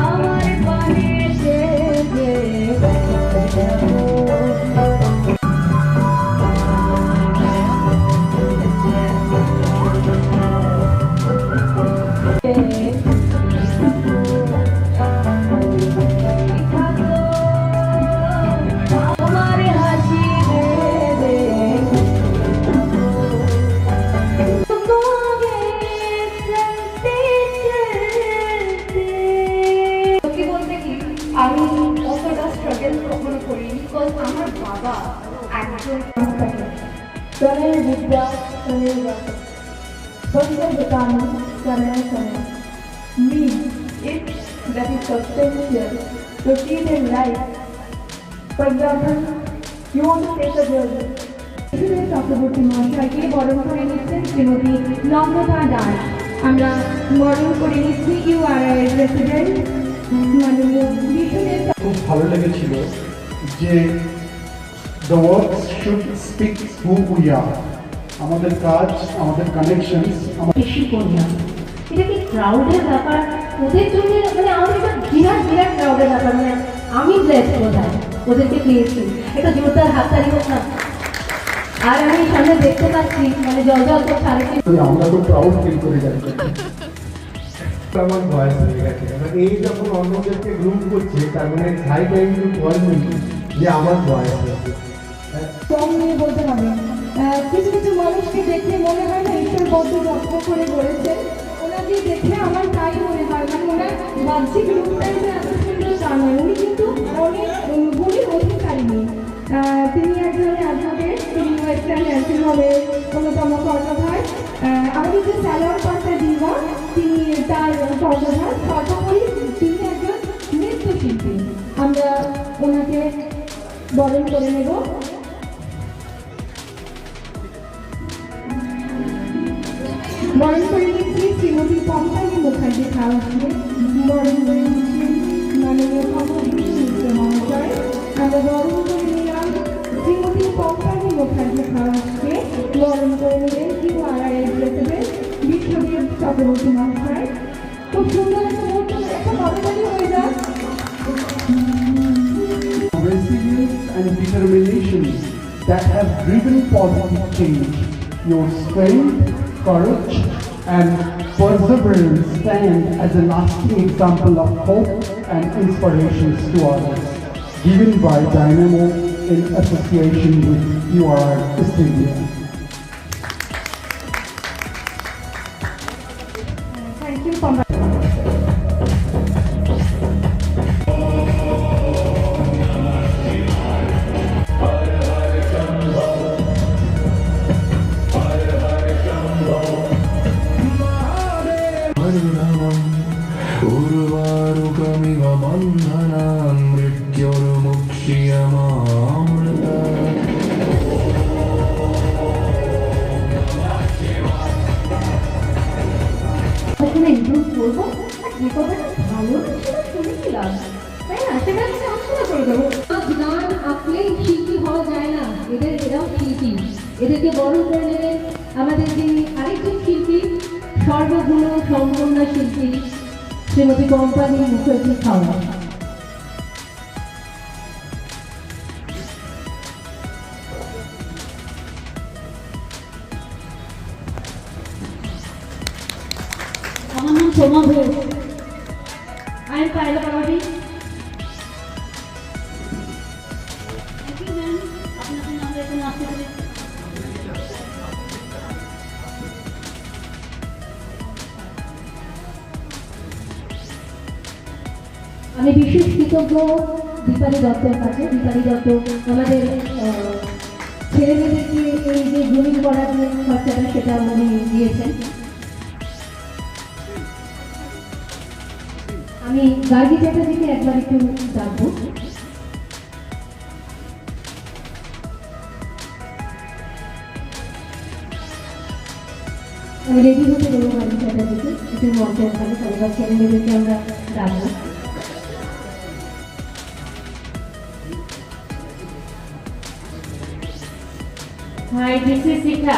আমার পানে সে যে আমি অতটা স্ট্রাগল কখনো করিনি, বিকজ আমার বাবা একজন समय विद्या समय पंचम बताना समय समय mean it that is substantial proceed in life. For example, you want to take a journey. Student Chakraborty মহাশয়কে বরণ করে নিচ্ছেন শ্রীমতী নম্রতা দাস। আমরা বরণ করে নিচ্ছি ইউআরআই প্রেসিডেন্ট মাননীয় বিষ্ণুদেব। খুব ভালো লেগেছিল যে the works should speak who we are. আমাদের কাজ, আমাদের কানেকশনস, বেশি করলাম। এটা কি ক্রাউডের ব্যাপার? ওদের জন্য মানে আমার এটা বিরাট বিরাট ক্রাউডের ব্যাপার, মানে আমি ব্লেসড বোধহয় ওদেরকে পেয়েছি। এটা জোরদার হাততালি হোক না। আর আমি সামনে দেখতে পাচ্ছি মানে জল জল তো সারিতে আমরা তো প্রাউড ফিল করে যাচ্ছি। আমার ভয়েস হয়ে গেছে, এই যখন অন্যদেরকে গ্রুপ করছে তার মানে high time to call me যে আমার ভয়েস হয়েছে। কম নিয়ে বলতে হবে, কিছু কিছু মানুষকে দেখে মনে হয় না ঈশ্বর বদ্ধ যত্ন করে গড়েছে। ওনাকে দেখে আমার তাই মনে হয়, মানে ওনার বাহ্যিক রূপটাই যে এত সুন্দর তা নয়, উনি কিন্তু অনেক গুণের অধিকারিণী। তিনি একজন অ্যাডভোকেট, তিনি ওয়েস্টার্ন নার্সিং হোমের অন্যতম কর্ণধার। আমাদের যে স্যালোয়ার পার্টটা দিবা, তিনি তার কর্ণধার। সর্বোপরি তিনি একজন নৃত্যশিল্পী। আমরা ওনাকে বরণ করে নেব। বরণ করে নিচ্ছি শ্রীমতী পম্পালী মুখার্জি খাওয়াকে, বরণ করে নিচ্ছি মাননীয় মিত্র মহাশয়। আমরা বরণ করে নিলাম শ্রীমতী পম্পালী মুখার্জি খাওয়াকে, বরণ করে নিলেন ইউআরআই প্রেসিডেন্ট বিষ্ণুদেব চক্রবর্তী মহাশয়। খুব সুন্দর একটা মুহূর্ত, একটা কতটাই হয়ে যায়। Resilience and determination that have driven positive change. Your strength, courage, and perseverance stand as a lasting example of hope and inspirations to others. Given by Dynamo in association with URI Australia. Thank you so much. उर्वारुकमिव बन्धनान् मृत्युर्मुक्ष्यमामृता। এখানে improve করবো, আর যে কথাটা ভালো সেটা শুনেছিলাম, তাই না? সেটা আমি আলোচনা করে দেবো। গান আঁকলেই শিল্পী হওয়া যায় না, এরাও শিল্পী। এদেরকে বরণ করে নেবেন আমাদের যিনি আরেকজন শিল্পী, সর্বগুণ সম্পন্ন শিল্পী শ্রীমতী পম্পালী মুখার্জি খাওয়া। আমার নাম সোমা ঘোষ, আমি পায়লা পার্বতী। আপনাদের নাম এখানে আসতে পারে। আমি বিশেষ কৃতজ্ঞ দীপালি দত্তের কাছে। দীপালি দত্ত আমাদের ছেলেমেয়েদেরকে এই যে গ্রুমিং করার যে খরচাটা সেটা উনি দিয়েছেন। আমি গার্গী চ্যাটার্জিকে একবার একটু ডাকবো। আমি রেডি হতে দেবো গার্গী চ্যাটার্জিকে, একটু মঞ্চে ওখানে তাদের ছেলেমেয়েদেরকে আমরা ডাকবো। Hi, this is Sika.